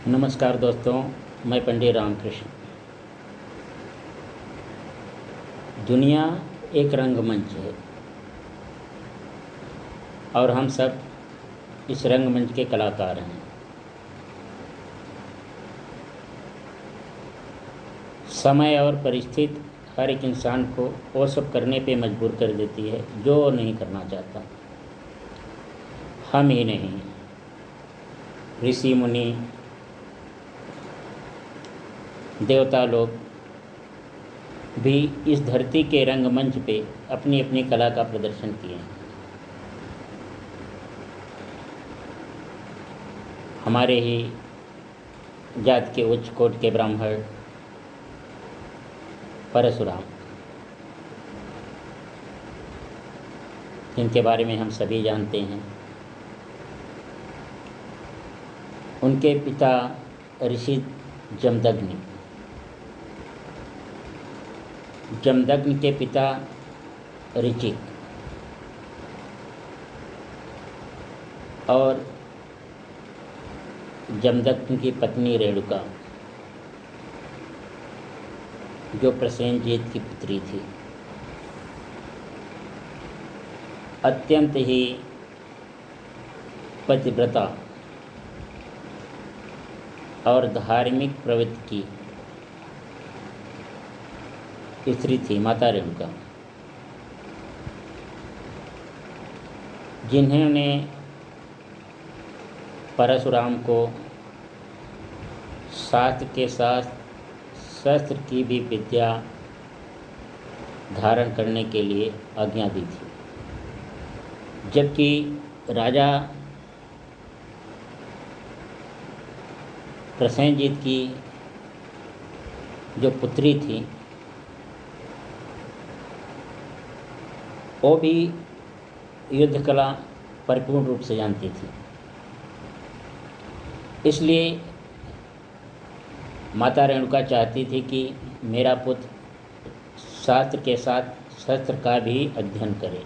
नमस्कार दोस्तों, मैं पंडित रामकृष्ण। दुनिया एक रंगमंच है और हम सब इस रंगमंच के कलाकार हैं। समय और परिस्थिति हर एक इंसान को वो सब करने पे मजबूर कर देती है जो वो नहीं करना चाहता। हम ही नहीं, ऋषि मुनि, देवता लोग भी इस धरती के रंगमंच पे अपनी अपनी कला का प्रदर्शन किए हैं। हमारे ही जात के उच्च कोटि के ब्राह्मण परशुराम, जिनके बारे में हम सभी जानते हैं, उनके पिता ऋषि जमदग्नि, जमदग्नि के पिता ऋचिक और जमदग्नि की पत्नी रेणुका, जो प्रसेनजीत की पुत्री थी, अत्यंत ही पतिव्रता और धार्मिक प्रवृत्ति की स्त्री थी माता रेणुका, जिन्होंने परशुराम को शास्त्र के साथ शस्त्र की भी विद्या धारण करने के लिए आज्ञा दी थी। जबकि राजा प्रसेनजीत की जो पुत्री थी, वो भी युद्ध कला परिपूर्ण रूप से जानती थी। इसलिए माता रेणुका चाहती थी कि मेरा पुत्र शास्त्र के साथ शस्त्र का भी अध्ययन करे।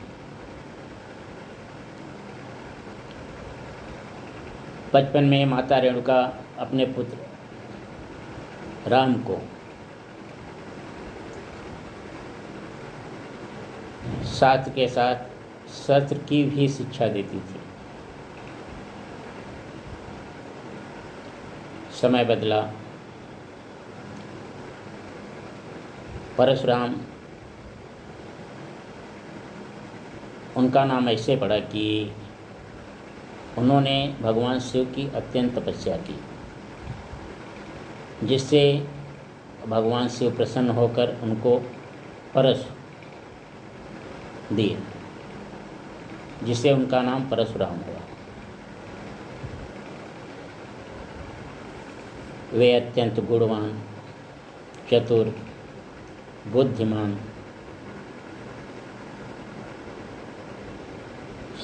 बचपन में माता रेणुका अपने पुत्र राम को शास्त्र के साथ शस्त्र की भी शिक्षा देती थी। समय बदला, परशुराम उनका नाम ऐसे पड़ा कि उन्होंने भगवान शिव की अत्यंत तपस्या की, जिससे भगवान शिव प्रसन्न होकर उनको परशु दिए, जिससे उनका नाम परशुराम हुआ। वे अत्यंत गुणवान, चतुर, बुद्धिमान,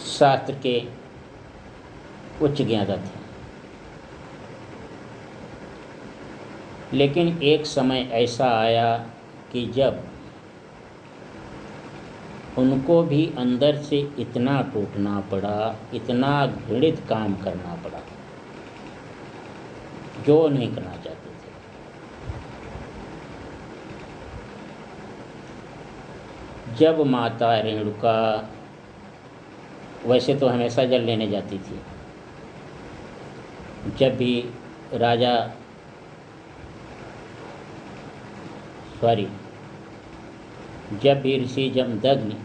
शास्त्र के उच्च ज्ञाता थे। लेकिन एक समय ऐसा आया कि जब उनको भी अंदर से इतना टूटना पड़ा, इतना घृणित काम करना पड़ा जो नहीं करना चाहते थे। जब माता रेणुका वैसे तो हमेशा जल लेने जाती थी, जब भी राजा जब भी ऋषि जमदग्नि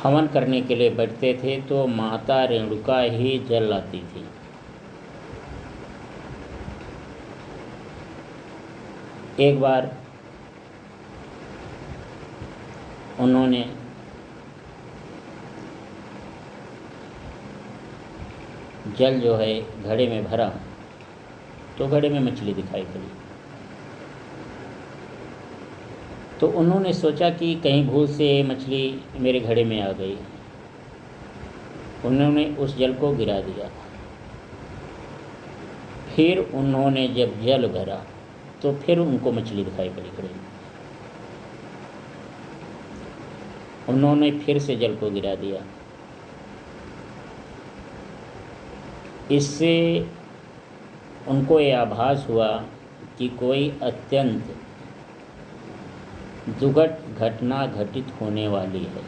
हवन करने के लिए बैठते थे तो माता रेणुका ही जल लाती थी। एक बार उन्होंने जल जो है घड़े में भरा, तो घड़े में मछली दिखाई पड़ी। तो उन्होंने सोचा कि कहीं भूल से मछली मेरे घड़े में आ गई। उन्होंने उस जल को गिरा दिया। फिर उन्होंने जब जल भरा तो फिर उनको मछली दिखाई पड़ी घड़े में। उन्होंने फिर से जल को गिरा दिया। इससे उनको ये आभास हुआ कि कोई अत्यंत दुखद घटना घटित होने वाली है।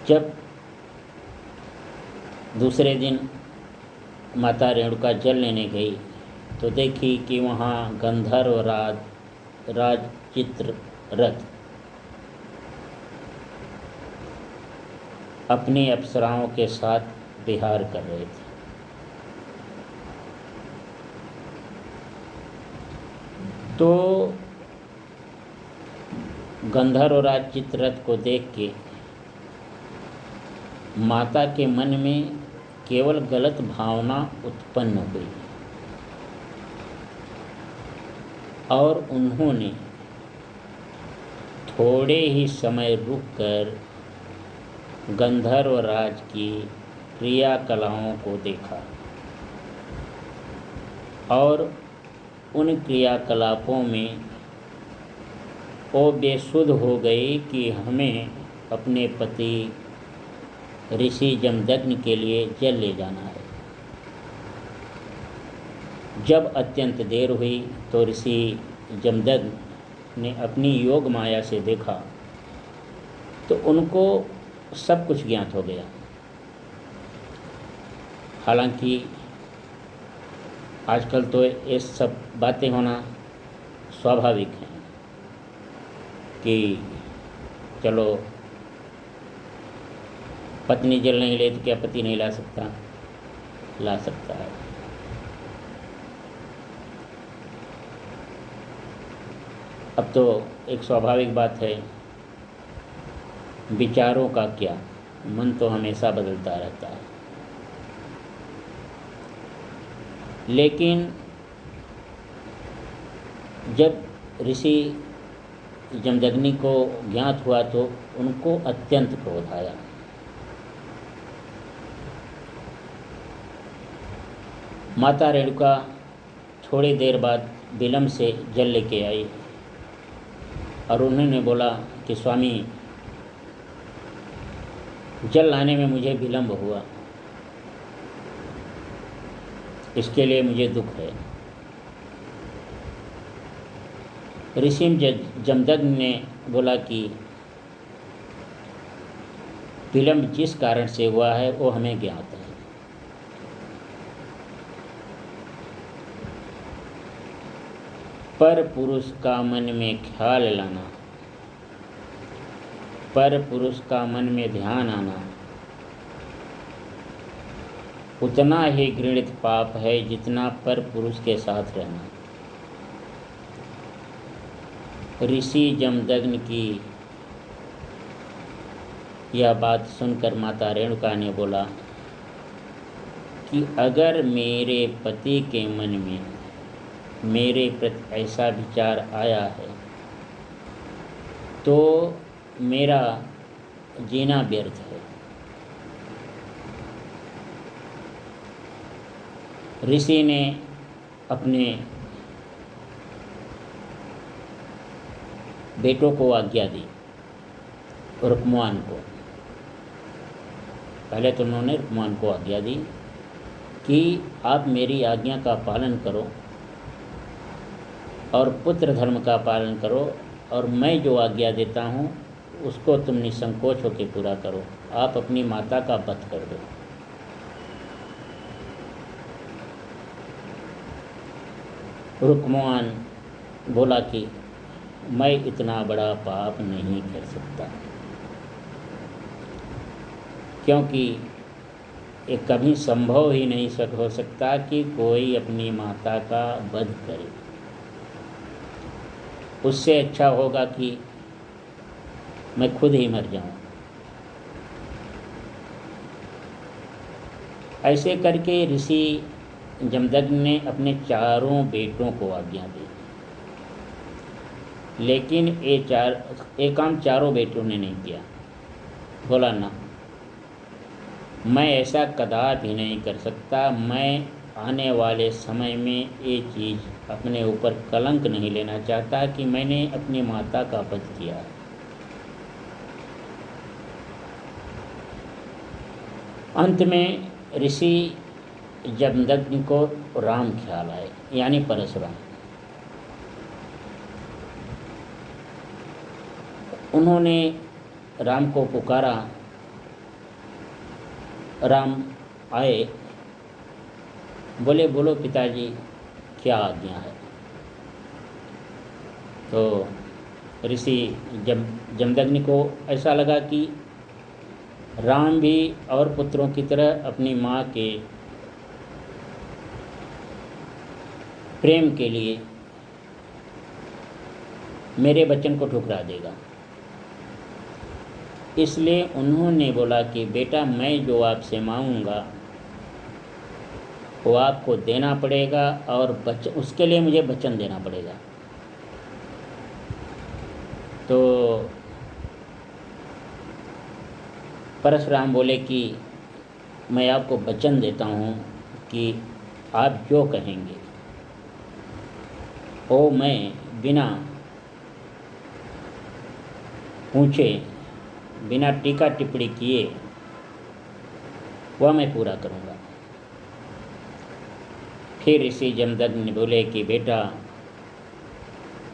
जब दूसरे दिन माता रेणुका जल लेने गई तो देखी कि वहाँ गंधर्व राज चित्ररथ अपनी अप्सराओं के साथ विहार कर रहे थे। तो गंधर्व राज चित्ररथ को देख के माता के मन में केवल गलत भावना उत्पन्न हुई और उन्होंने थोड़े ही समय रुककर गंधर्व राज की क्रियाकलापों को देखा और उन क्रियाकलापों में वो बेसुध हो गई कि हमें अपने पति ऋषि जमदग्नि के लिए जल ले जाना है। जब अत्यंत देर हुई तो ऋषि जमदग्नि ने अपनी योग माया से देखा तो उनको सब कुछ ज्ञात हो गया। हालांकि आजकल तो ये सब बातें होना स्वाभाविक है कि चलो पत्नी जल नहीं ले तो क्या पति नहीं ला सकता, ला सकता है। अब तो एक स्वाभाविक बात है, विचारों का क्या, मन तो हमेशा बदलता रहता है। लेकिन जब ऋषि जमदग्नि को ज्ञात हुआ तो उनको अत्यंत क्रोध आया। माता रेणुका थोड़ी देर बाद विलम्ब से जल लेके आई और उन्होंने बोला कि स्वामी, जल लाने में मुझे विलम्ब हुआ, इसके लिए मुझे दुख है। ऋषि जमदग्नि ने बोला कि विलम्ब जिस कारण से हुआ है वो हमें ज्ञात है। पर पुरुष का मन में ख्याल लाना, पर पुरुष का मन में ध्यान आना उतना ही घृणित पाप है जितना पर पुरुष के साथ रहना। ऋषि जमदग्नि की यह बात सुनकर माता रेणुका ने बोला कि अगर मेरे पति के मन में मेरे प्रति ऐसा विचार आया है तो मेरा जीना व्यर्थ है। ऋषि ने अपने बेटों को आज्ञा दी, रुक्मवान को। पहले तो उन्होंने रुक्मवान को आज्ञा दी कि आप मेरी आज्ञा का पालन करो और पुत्र धर्म का पालन करो, और मैं जो आज्ञा देता हूँ उसको तुम निसंकोच होकर पूरा करो। आप अपनी माता का वध कर दो। रुक्मवान बोला कि मैं इतना बड़ा पाप नहीं कर सकता, क्योंकि ये कभी संभव ही नहीं हो सकता कि कोई अपनी माता का वध करे। उससे अच्छा होगा कि मैं खुद ही मर जाऊं। ऐसे करके ऋषि जमदग्नि ने अपने चारों बेटों को आज्ञा दी, लेकिन ये काम चारों बेटों ने नहीं किया। बोला ना, मैं ऐसा कदापि नहीं कर सकता। मैं आने वाले समय में ये चीज़ अपने ऊपर कलंक नहीं लेना चाहता कि मैंने अपनी माता का वध किया। अंत में ऋषि जमदग्नि को राम ख्याल आए, यानी परशुराम। उन्होंने राम को पुकारा। राम आए, बोले बोलो पिताजी क्या आज्ञा है। तो ऋषि जमदग्नि को ऐसा लगा कि राम भी और पुत्रों की तरह अपनी माँ के प्रेम के लिए मेरे वचन को ठुकरा देगा। इसलिए उन्होंने बोला कि बेटा मैं जो आपसे मांगूंगा वो आपको देना पड़ेगा और उसके लिए मुझे वचन देना पड़ेगा। तो परशुराम बोले कि मैं आपको वचन देता हूँ कि आप जो कहेंगे वो मैं बिना पूछे, बिना टीका टिप्पणी किए वह मैं पूरा करूँगा। फिर ऋषि जमदग्नि बोले कि बेटा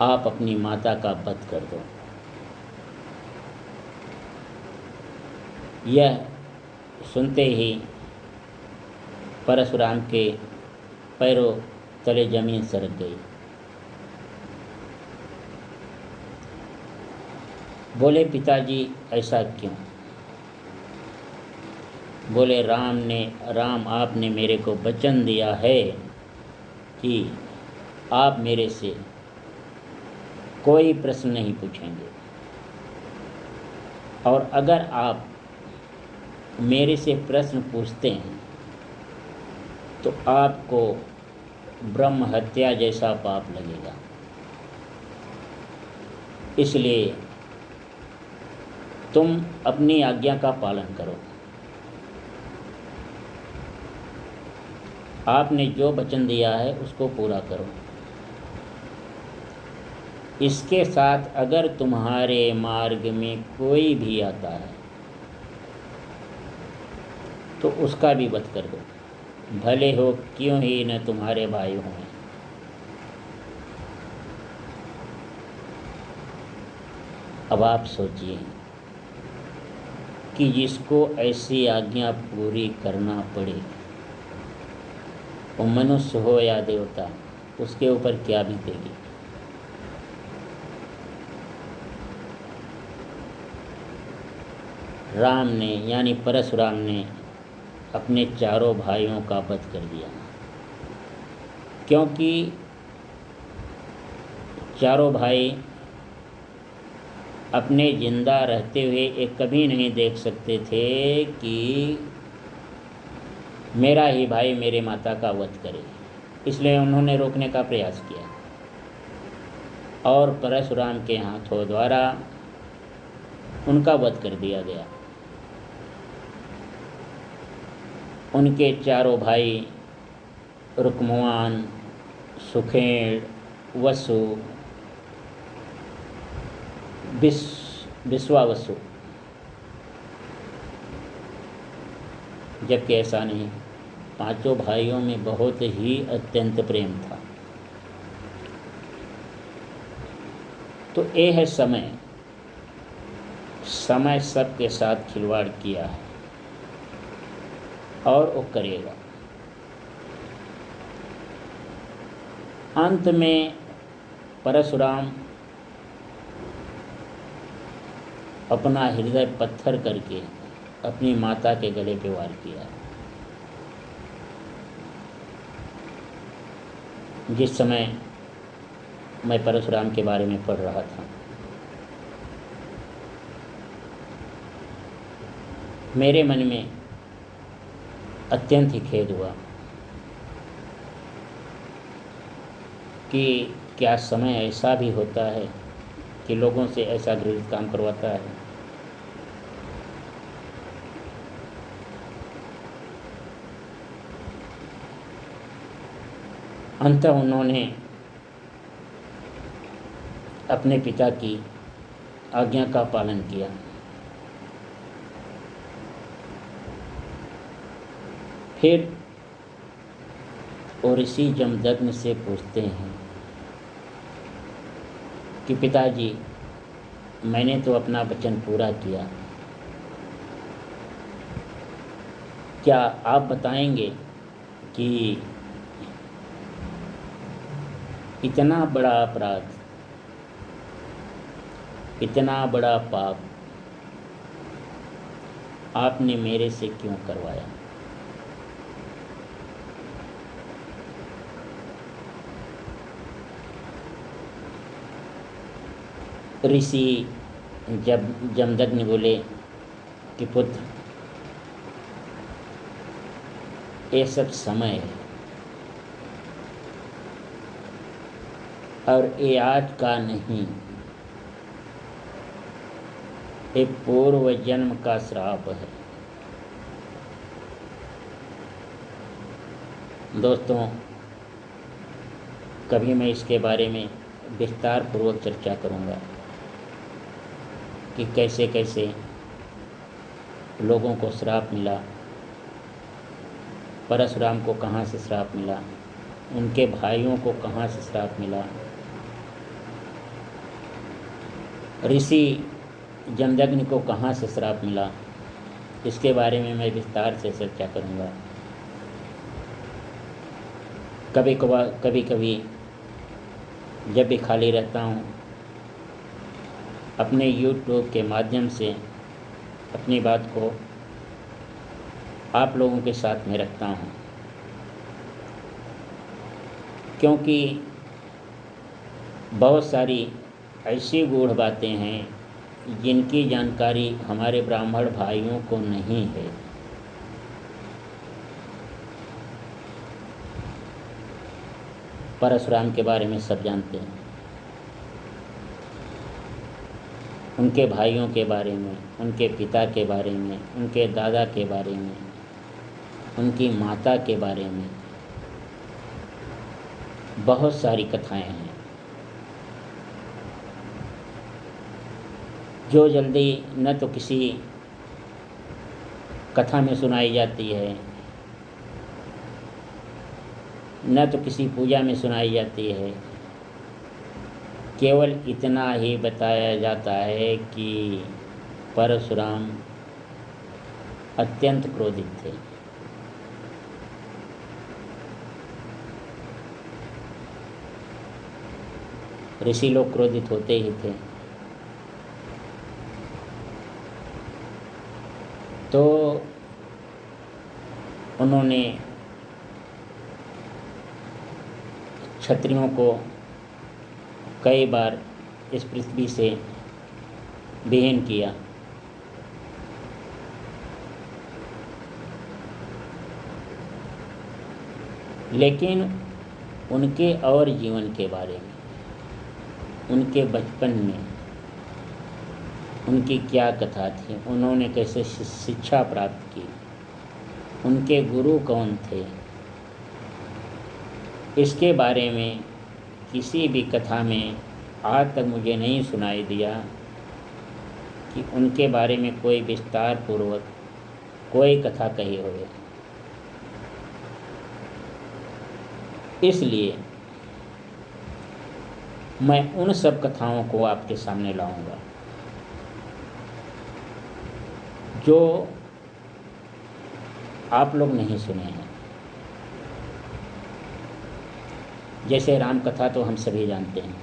आप अपनी माता का वध कर दो। यह सुनते ही परशुराम के पैरों तले जमीन सरक गई। बोले पिताजी ऐसा क्यों? बोले राम आपने मेरे को वचन दिया है कि आप मेरे से कोई प्रश्न नहीं पूछेंगे, और अगर आप मेरे से प्रश्न पूछते हैं तो आपको ब्रह्म हत्या जैसा पाप लगेगा। इसलिए तुम अपनी आज्ञा का पालन करो। आपने जो वचन दिया है उसको पूरा करो। इसके साथ अगर तुम्हारे मार्ग में कोई भी आता है तो उसका भी वध कर दो, भले हो क्यों ही न तुम्हारे भाई हों। अब आप सोचिए कि जिसको ऐसी आज्ञा पूरी करना पड़े, वो मनुष्य हो या देवता, उसके ऊपर क्या बीतेगी। राम ने यानी परशुराम ने अपने चारों भाइयों का वध कर दिया, क्योंकि चारों भाई अपने जिंदा रहते हुए एक कभी नहीं देख सकते थे कि मेरा ही भाई मेरे माता का वध करे। इसलिए उन्होंने रोकने का प्रयास किया और परशुराम के हाथों द्वारा उनका वध कर दिया गया। उनके चारों भाई रुक्मवान, सुखेड़, वसु, विश्वावसु, जबकि ऐसा नहीं, पांचों भाइयों में बहुत ही अत्यंत प्रेम था। तो ये है समय सबके साथ खिलवाड़ किया है और वो करेगा। अंत में परशुराम अपना हृदय पत्थर करके अपनी माता के गले पे वार किया। जिस समय मैं परशुराम के बारे में पढ़ रहा था, मेरे मन में अत्यंत ही खेद हुआ कि क्या समय ऐसा भी होता है कि लोगों से ऐसा घृणित काम करवाता है। अंततः उन्होंने अपने पिता की आज्ञा का पालन किया फिर और ऋषि जमदग्नि से पूछते हैं कि पिताजी, मैंने तो अपना वचन पूरा किया, क्या आप बताएंगे कि इतना बड़ा अपराध, इतना बड़ा पाप आपने मेरे से क्यों करवाया? ऋषि जब जमदग्नि बोले कि पुत्र, ये सब समय है और ये आज का नहीं, ये पूर्व जन्म का श्राप है। दोस्तों, कभी मैं इसके बारे में विस्तार पूर्वक चर्चा करूंगा कि कैसे कैसे लोगों को श्राप मिला, परशुराम को कहाँ से श्राप मिला, उनके भाइयों को कहाँ से श्राप मिला, ऋषि जमदग्नि को कहाँ से श्राप मिला, इसके बारे में मैं विस्तार से चर्चा करूँगा। कभी कभी जब भी खाली रहता हूँ, अपने YouTube के माध्यम से अपनी बात को आप लोगों के साथ में रखता हूँ, क्योंकि बहुत सारी ऐसी गूढ़ बातें हैं जिनकी जानकारी हमारे ब्राह्मण भाइयों को नहीं है। परशुराम के बारे में सब जानते हैं, उनके भाइयों के बारे में, उनके पिता के बारे में, उनके दादा के बारे में, उनकी माता के बारे में बहुत सारी कथाएं हैं जो जल्दी न तो किसी कथा में सुनाई जाती है, न तो किसी पूजा में सुनाई जाती है। केवल इतना ही बताया जाता है कि परशुराम अत्यंत क्रोधित थे। ऋषि लोग क्रोधित होते ही थे। तो उन्होंने क्षत्रियों को कई बार इस पृथ्वी से विहीन किया। लेकिन उनके और जीवन के बारे में, उनके बचपन में उनकी क्या कथा थी, उन्होंने कैसे शिक्षा प्राप्त की, उनके गुरु कौन थे, इसके बारे में किसी भी कथा में आज तक मुझे नहीं सुनाई दिया कि उनके बारे में कोई विस्तार पूर्वक कोई कथा कही हो। इसलिए मैं उन सब कथाओं को आपके सामने लाऊंगा जो आप लोग नहीं सुने हैं। जैसे राम कथा तो हम सभी जानते हैं।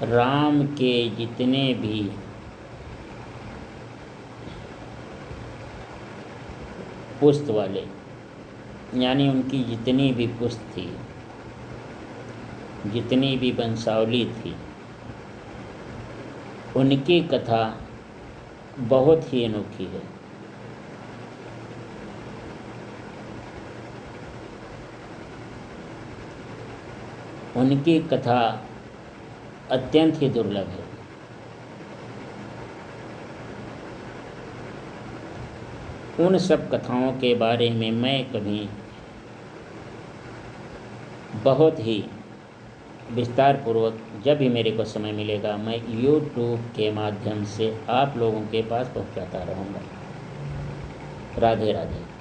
राम के जितने भी पुस्त वाले, यानी उनकी जितनी भी पुस्त थी, जितनी भी वंशावली थी, उनकी कथा बहुत ही अनोखी है। उनकी कथा अत्यंत ही दुर्लभ है। उन सब कथाओं के बारे में मैं कभी बहुत ही विस्तार पूर्वक जब भी मेरे को समय मिलेगा मैं YouTube के माध्यम से आप लोगों के पास पहुंचाता रहूँगा। राधे राधे।